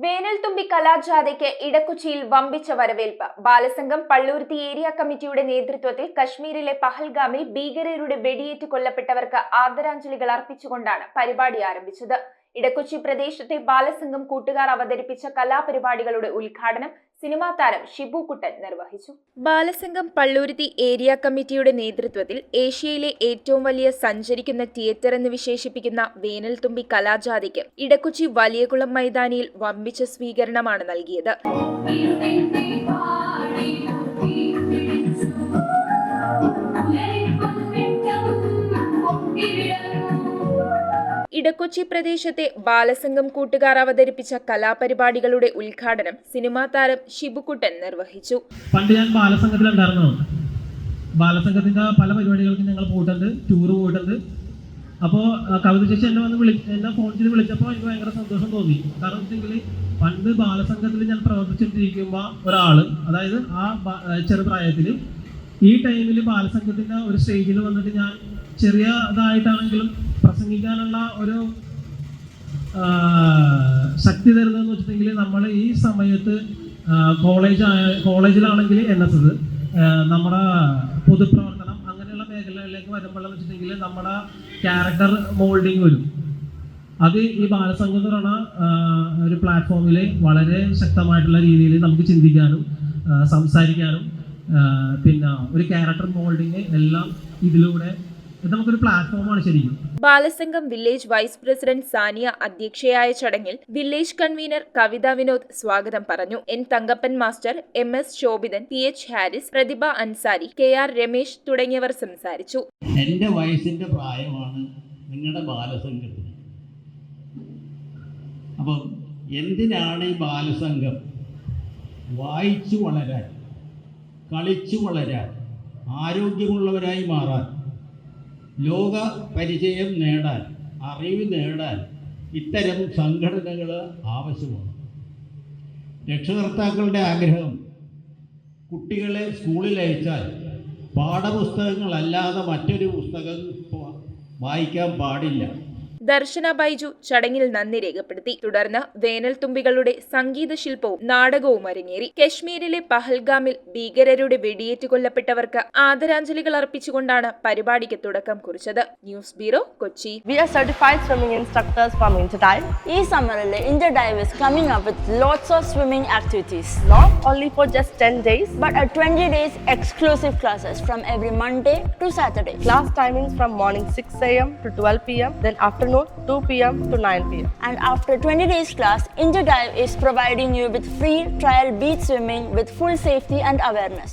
വേനൽത്തുമ്പി കലാജാഥയ്ക്ക് ഇടക്കൊച്ചിയിൽ വമ്പിച്ച വരവേൽപ്പ്. ബാലസംഘം പള്ളൂരുത്തി ഏരിയ കമ്മിറ്റിയുടെ നേതൃത്വത്തിൽ കശ്മീരിലെ പഹൽഗാമിൽ ഭീകരരുടെ വെടിയേറ്റ് കൊല്ലപ്പെട്ടവർക്ക് ആദരാഞ്ജലികൾ അർപ്പിച്ചുകൊണ്ടാണ് പരിപാടി ആരംഭിച്ചത്. ഇടക്കൊച്ചി പ്രദേശത്തെ ബാലസംഘം കൂട്ടുകാർ അവതരിപ്പിച്ച കലാപരിപാടികളുടെ ഉദ്ഘാടനം സിനിമാ താരം ഷിബു കുട്ടൻ നിർവഹിച്ചു. ബാലസംഘം പള്ളൂരുത്തി ഏരിയ കമ്മിറ്റിയുടെ നേതൃത്വത്തിൽ ഏഷ്യയിലെ ഏറ്റവും വലിയ സഞ്ചരിക്കുന്ന തിയേറ്റർ എന്ന് വിശേഷിപ്പിക്കുന്ന വേനൽത്തുമ്പി കലാജാഥയ്ക്ക് ഇടക്കൊച്ചി വലിയകുളം മൈതാനിയിൽ വമ്പിച്ച സ്വീകരണമാണ് നൽകിയത്. ഇടക്കൊച്ചി പ്രദേശത്തെ ബാലസംഘം കൂട്ടുകാർ അവതരിപ്പിച്ച കലാപരിപാടികളുടെ ഉദ്ഘാടനം സിനിമാ താരം ഷിബുക്കുട്ടൻ നിർവഹിച്ചു. പണ്ട് ഞാൻ ബാലസംഘത്തിലുണ്ടായിരുന്നു. ബാലസംഘത്തിന്റെ പല പരിപാടികൾക്കും ഞങ്ങൾ പോയിട്ടുണ്ട്, ടൂർ പോയിട്ടുണ്ട്. അപ്പോൾ കവിത ചേച്ചി എന്നെ ഫോൺ ചെയ്ത് വിളിച്ചപ്പോൾ എനിക്ക് ഭയങ്കര സന്തോഷം തോന്നി. കാരണം വെച്ചെങ്കിൽ പണ്ട് ബാലസംഘത്തിൽ ഞാൻ പ്രവർത്തിച്ചിട്ടിരിക്കുമ്പോൾ ഒരാള്, അതായത് ആ ചെറുപ്രായത്തിൽ ഈ ടൈമിൽ ബാലസംഘത്തിന്റെ ഒരു സ്റ്റേജിൽ വന്നിട്ട് ഞാൻ ചെറിയതായിട്ടാണെങ്കിലും പ്രസംഗിക്കാനുള്ള ഒരു ശക്തി തരുന്നതെന്ന് വെച്ചിട്ടുണ്ടെങ്കിൽ നമ്മൾ ഈ സമയത്ത് കോളേജിലാണെങ്കിൽ NSS, നമ്മുടെ പൊതുപ്രവർത്തനം അങ്ങനെയുള്ള മേഖലകളിലേക്ക് വരുമ്പോഴെന്ന് വെച്ചിട്ടുണ്ടെങ്കിൽ നമ്മുടെ ക്യാരക്ടർ മോൾഡിങ് വരും. അത് ഈ ബാലസംഘം എന്ന് പറയുന്ന ഒരു പ്ലാറ്റ്ഫോമിൽ വളരെ ശക്തമായിട്ടുള്ള രീതിയിൽ നമുക്ക് ചിന്തിക്കാനും സംസാരിക്കാനും പിന്നെ ഒരു ക്യാരക്ടർ മോൾഡിങ് എല്ലാം ഇതിലൂടെ നമുക്കൊരു പ്ലാറ്റ്ഫോമാണ് ശരിക്കും. Balasangham village vice president Sania അധ്യക്ഷയായ ചടങ്ങിൽ വില്ലേജ് കൺവീനർ കവിത വിനോദ് സ്വാഗതം പറഞ്ഞു. N Thankappan master, MS Shobhithan, PH Haris, Prathibha Ansari, KR Ramesh തുടങ്ങിയവർ സംസാരിച്ചു. എന്റെ വയസ്സിന്റെ പ്രായമാണ് നിങ്ങളുടെ ബാലസംഘത്തിന്. അപ്പം എന്തിനാണ് ഈ ബാലസംഘം? വായിച്ചു വളരാൻ, കളിച്ചു വളരാൻ, ആരോഗ്യമുള്ളവരായി മാറാൻ, ലോക പരിചയം നേടാൻ, അറിവ് നേടാൻ ഇത്തരം സംഘടനകൾ ആവശ്യമാണ്. രക്ഷകർത്താക്കളുടെ ആഗ്രഹം കുട്ടികളെ സ്കൂളിൽ അയച്ചാൽ പാഠപുസ്തകങ്ങളല്ലാതെ മറ്റൊരു പുസ്തകം വായിക്കാൻ പാടില്ല. ദർശന ബൈജു ചടങ്ങിൽ നന്ദി രേഖപ്പെടുത്തി. തുടർന്ന് വേനൽത്തുമ്പികളുടെ സംഗീത ശില്പവും നാടകവും അരങ്ങേറി. കശ്മീരിലെ പഹൽഗാമിൽ ഭീകരരുടെ വെടിയേറ്റ് കൊല്ലപ്പെട്ടവർക്ക് ആദരാഞ്ജലികൾ അർപ്പിച്ചുകൊണ്ടാണ് പരിപാടിക്ക് തുടക്കം കുറിച്ചത്. News bureau, Kochi. We are certified swimming instructors from Interdive. This summer, Interdive is coming up with lots of swimming activities. Not only for just 10 days, but 20 days exclusive classes from every Monday to Saturday. Class timings from morning 6 a.m. to 12 p.m. then afternoon 2 p.m. to 9 p.m. And after 20 days class, Interdive is providing you with free trial beach swimming with full safety and awareness.